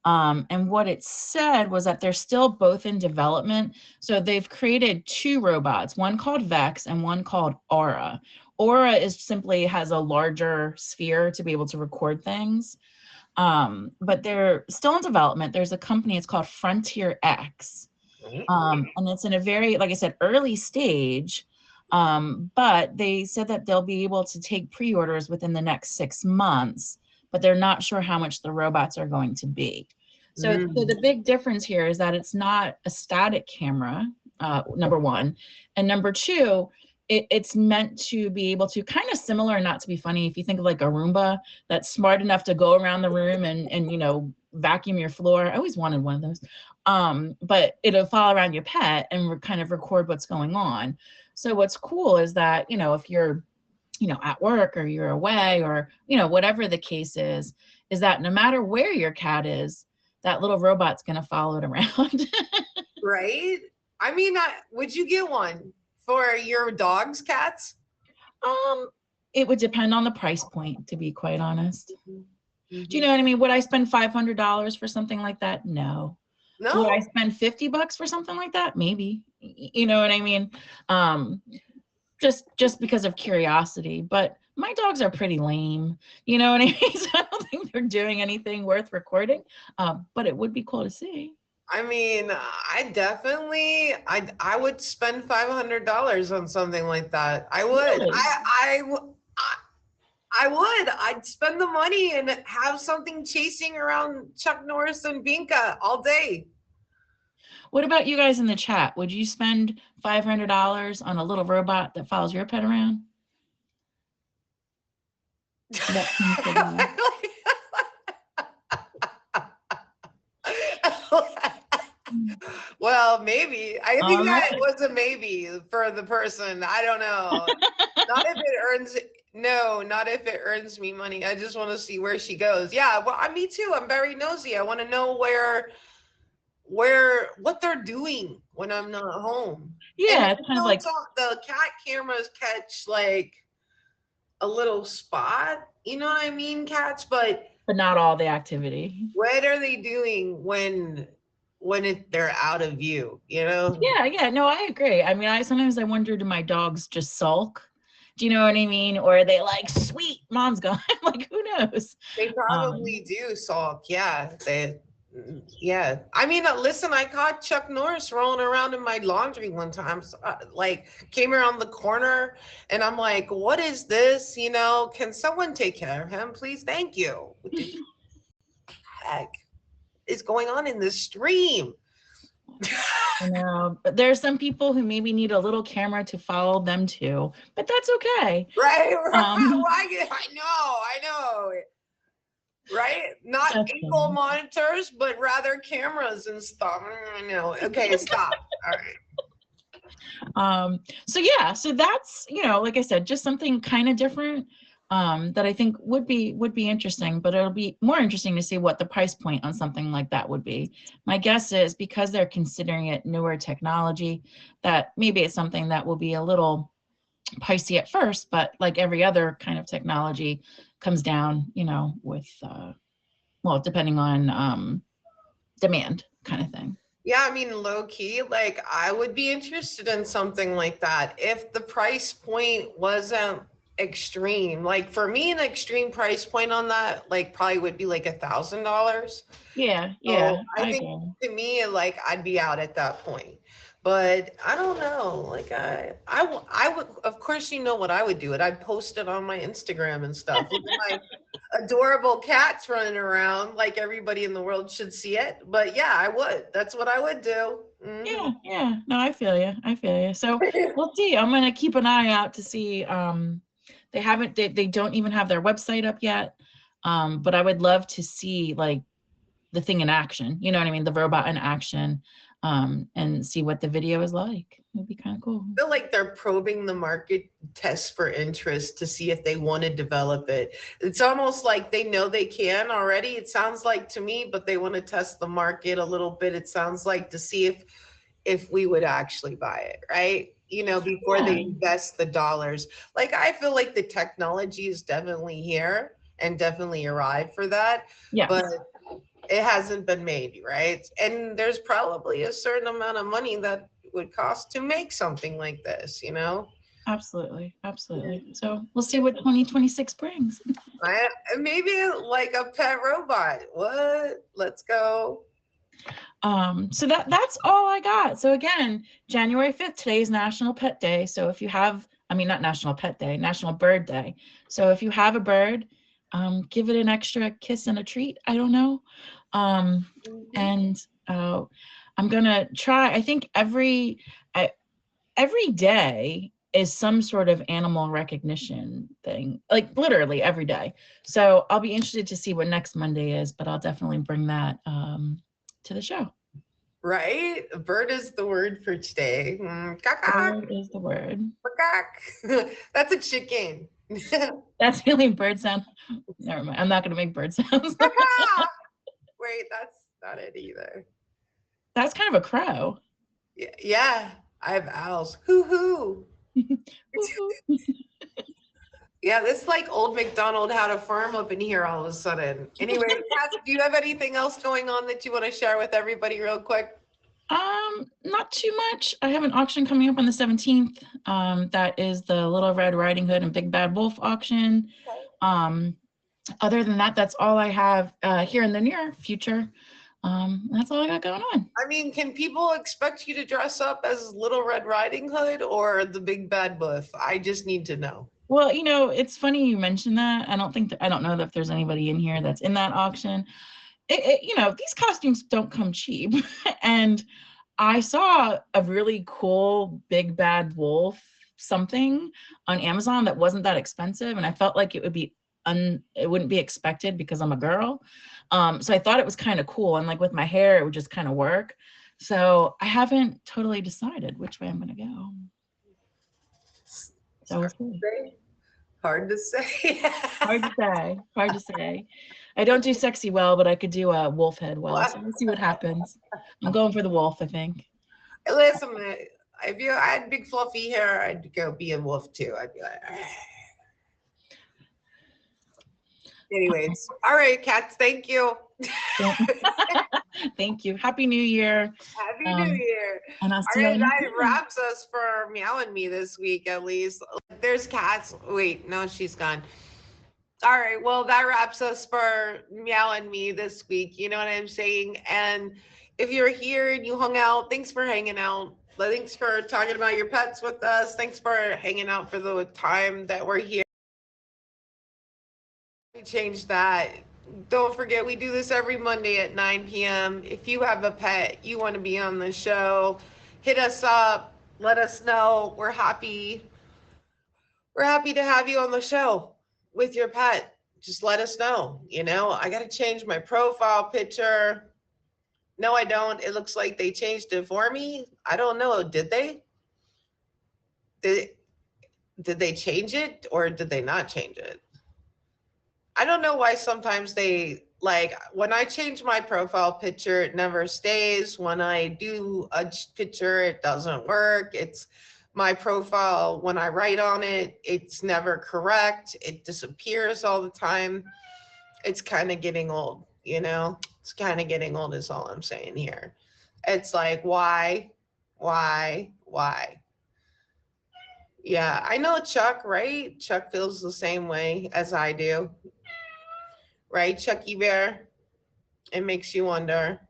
And what it said was that they're still both in development. So they've created 2 robots, one called Vex and one called Aura. Aura has a larger sphere to be able to record things. But they're still in development. There's a company, it's called Frontier X. And it's in a very, like I said, early stage. But they said that they'll be able to take pre-orders within the next 6 months, but they're not sure how much the robots are going to be. So the big difference here is that it's not a static camera, number one. And number two, it's meant to be able to, kind of similar, not to be funny, if you think of like a Roomba that's smart enough to go around the room and vacuum your floor. I always wanted one of those. But it'll follow around your pet and kind of record what's going on. So what's cool is that, if you're at work or you're away or, whatever the case is that no matter where your cat is, that little robot's going to follow it around. Right? I mean, would you get one for your dogs, cats? It would depend on the price point, to be quite honest. Mm-hmm. Do you know what I mean? Would I spend $500 for something like that? No. No. Would I spend $50 for something like that? Maybe. You know what I mean? Just because of curiosity. But my dogs are pretty lame. You know what I mean? So I don't think they're doing anything worth recording. But it would be cool to see. I mean, I would spend $500 on something like that. I would. Really? I would. I'd spend the money and have something chasing around Chuck Norris and Binka all day. What about you guys in the chat? Would you spend $500 on a little robot that follows your pet around? Well, maybe. I think that was a maybe for the person. I don't know. Not if it earns me money. I just want to see where she goes. Yeah, well, me too. I'm very nosy. I want to know what they're doing when I'm not home. Yeah, and it's kind of like the cat cameras catch like a little spot. You know what I mean, cats, but not all the activity. What are they doing when they're out of view? Yeah. No, I agree. I mean, sometimes I wonder, do my dogs just sulk? Do you know what I mean? Or are they like, sweet, mom's gone? Like, who knows? They probably do sulk. Yeah, yeah. I mean, listen, I caught Chuck Norris rolling around in my laundry one time. So, came around the corner, and I'm like, "What is this? Can someone take care of him, please? Thank you." What the heck is going on in this stream? I know, but there's some people who maybe need a little camera to follow them too, but that's okay. Right. I know. Right? Not ankle monitors, but rather cameras and stuff. I know. Okay, stop. All right. So that's, like I said, just something kind of different that I think would be interesting, but it'll be more interesting to see what the price point on something like that would be. My guess is because they're considering it newer technology, that maybe it's something that will be a little pricey at first, but like every other kind of technology comes down, with depending on demand kind of thing. Yeah, I mean, low key, like I would be interested in something like that if the price point wasn't extreme. Like for me, an extreme price point on that, like probably would be like $1,000. Yeah. So I think to me, like I'd be out at that point. But I don't know. Like I would, of course, what I would do. I'd post it on my Instagram and stuff. Look at my adorable cats running around. Like everybody in the world should see it. But yeah, I would. That's what I would do. Mm-hmm. Yeah. No, I feel you. So we'll see. I'm gonna keep an eye out to see. They don't even have their website up yet. But I would love to see like the thing in action. You know what I mean? The robot in action. And see what the video is like. It'd be kind of cool. I feel like they're probing the market, test for interest to see if they want to develop it. It's almost like they know they can already. It sounds like to me, but they want to test the market a little bit. It sounds like to see if we would actually buy it, right? Before they invest the dollars. Like I feel like the technology is definitely here and definitely arrived for that. Yeah. But it hasn't been made, right? And there's probably a certain amount of money that would cost to make something like this, Absolutely. So we'll see what 2026 brings. Maybe like a pet robot. What? Let's go. So that's all I got. So again, January 5th, today is National Pet Day. So if you have, not National Pet Day, National Bird Day. So if you have a bird, give it an extra kiss and a treat. I don't know. And I'm gonna try. I think every day is some sort of animal recognition thing, like literally every day. So I'll be interested to see what next Monday is, but I'll definitely bring that to the show. Right? Bird is the word for today. Bird is the word. That's a chicken. That's the only bird sound. Never mind. I'm not going to make bird sounds. Wait, that's not it either. That's kind of a crow. Yeah, yeah. I have owls. Hoo hoo. Yeah, this like old McDonald had a farm up in here all of a sudden. Anyway, Kat, do you have anything else going on that you want to share with everybody real quick? Not too much. I have an auction coming up on the 17th. That is the Little Red Riding Hood and Big Bad Wolf auction. Other than that, that's all I have here in the near future. That's all I got going on. I mean, can people expect you to dress up as Little Red Riding Hood or the Big Bad Wolf? I just need to know. Well, it's funny you mentioned that. I don't know if there's anybody in here that's in that auction. These costumes don't come cheap. And I saw a really cool Big Bad Wolf something on Amazon that wasn't that expensive, and I felt like it wouldn't be expected because I'm a girl. So I thought it was kind of cool, and like with my hair, it would just kind of work. So I haven't totally decided which way I'm gonna go. So we'll see. Hard to say. Hard to say. Hard to say. I don't do sexy well, but I could do a wolf head well. So we'll see what happens. I'm going for the wolf, I think. Listen, if I had big fluffy hair, I'd go be a wolf too. I'd be like, "Argh." Anyways, all right, cats. Thank you. Thank you. Happy New Year. Happy New Year. And I'll see All right, you. that wraps us for Meow and Me this week, at least. There's cats. Wait, no, she's gone. All right, well, that wraps us for Meow and Me this week. You know what I'm saying? And if you're here and you hung out, thanks for hanging out. Thanks for talking about your pets with us. Thanks for hanging out for the time that we're here. Change that. Don't forget, we do this every Monday at 9 p.m. If you have a pet, you want to be on the show, hit us up, let us know. We're happy to have you on the show with your pet. Just let us know. I got to change my profile picture. No, I don't. It looks like they changed it for me. I don't know. Did they? Did they change it or did they not change it? I don't know why sometimes they, like, when I change my profile picture, it never stays. When I do a picture, it doesn't work. It's my profile. When I write on it, it's never correct. It disappears all the time. It's kind of getting old, It's kind of getting old is all I'm saying here. It's like, why? Yeah, I know Chuck, right? Chuck feels the same way as I do. Right, Chucky Bear? It makes you wonder,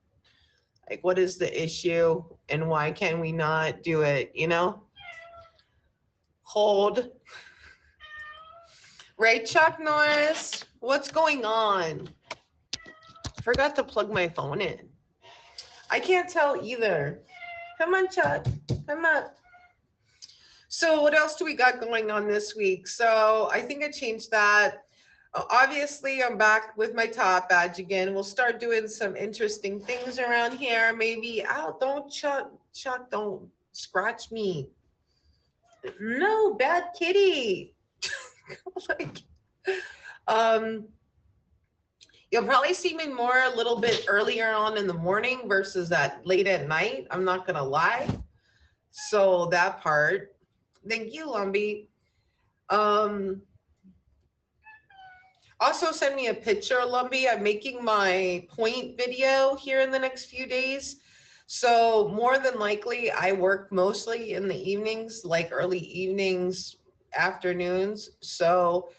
like, what is the issue and why can we not do it, Hold. Right, Chuck Norris? What's going on? Forgot to plug my phone in. I can't tell either. Come on, Chuck. Come up. So what else do we got going on this week? So I think I changed that. Obviously, I'm back with my top badge again. We'll start doing some interesting things around here. Maybe, don't Chuck, don't scratch me. No, bad kitty. Like, you'll probably see me more a little bit earlier on in the morning versus that late at night. I'm not gonna lie. So that part. Thank you, Lumbee. Also send me a picture, Lumbee. I'm making my point video here in the next few days. So more than likely, I work mostly in the evenings, like early evenings, afternoons. So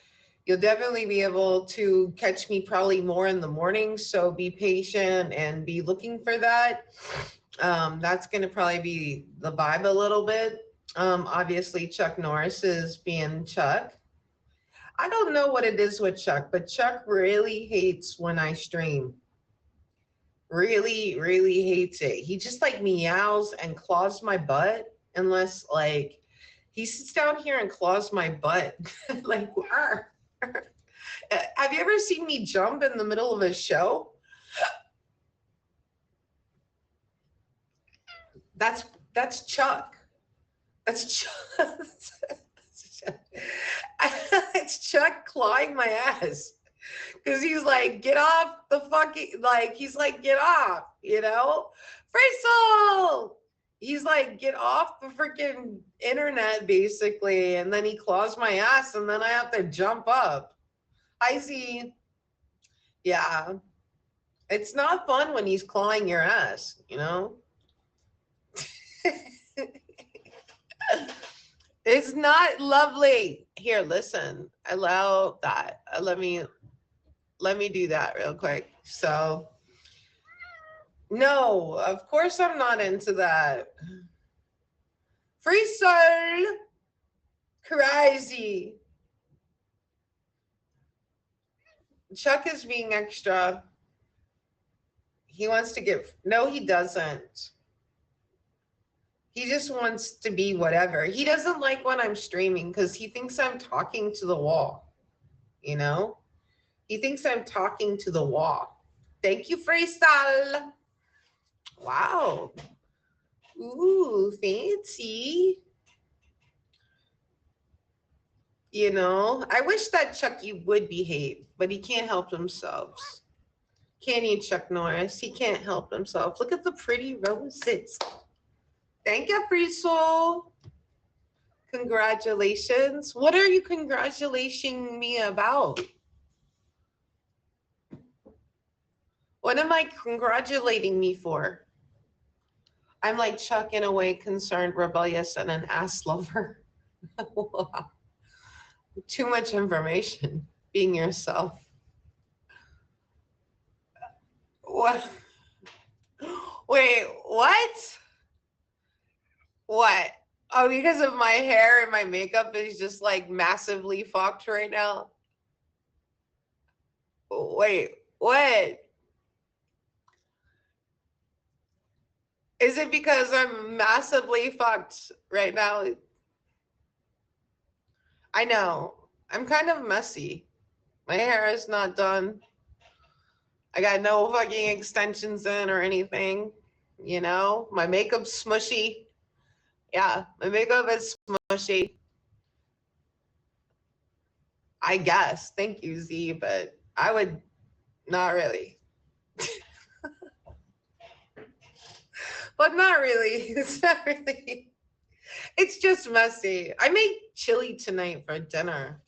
you'll definitely be able to catch me probably more in the morning. So be patient and be looking for that. That's going to probably be the vibe a little bit. Obviously, Chuck Norris is being Chuck. I don't know what it is with Chuck, but Chuck really hates when I stream. Really, really hates it. He just like meows and claws my butt unless like he sits down here and claws my butt. Like, have you ever seen me jump in the middle of a show? That's Chuck. That's Chuck. It's Chuck clawing my ass. Because he's like, get off the fucking, like, he's like, get off, you know? Faisal! He's like, get off the freaking internet, basically. And then he claws my ass, and then I have to jump up. I see. Yeah. It's not fun when he's clawing your ass, you know? It's not lovely. Here, listen. Allow that. Let me do that real quick. So, no, of course I'm not into that. Free soul. Crazy. Chuck is being extra. He wants to give. No, he doesn't. He just wants to be whatever. He doesn't like when I'm streaming because he thinks I'm talking to the wall. You know? He thinks I'm talking to the wall. Thank you, Freestyle. Wow. Ooh, fancy. You know, I wish that Chucky would behave, but he can't help himself. Can you, Chuck Norris? He can't help himself. Look at the pretty roses. Thank you, Free Soul. Congratulations. What are you congratulating me about? What am I congratulating me for? I'm like Chuck in a way, concerned, rebellious, and an ass lover. Wow. Too much information. Being yourself. What? Wait, what? What? Oh, because of my hair and my makeup is just like massively fucked right now. Wait, what? Is it because I'm massively fucked right now? I know. I'm kind of messy. My hair is not done. I got no fucking extensions in or anything. You know, my makeup's smushy. Yeah, my makeup is smushy. I guess. Thank you, Z, but I would not really. But not really. It's not really. It's just messy. I made chili tonight for dinner.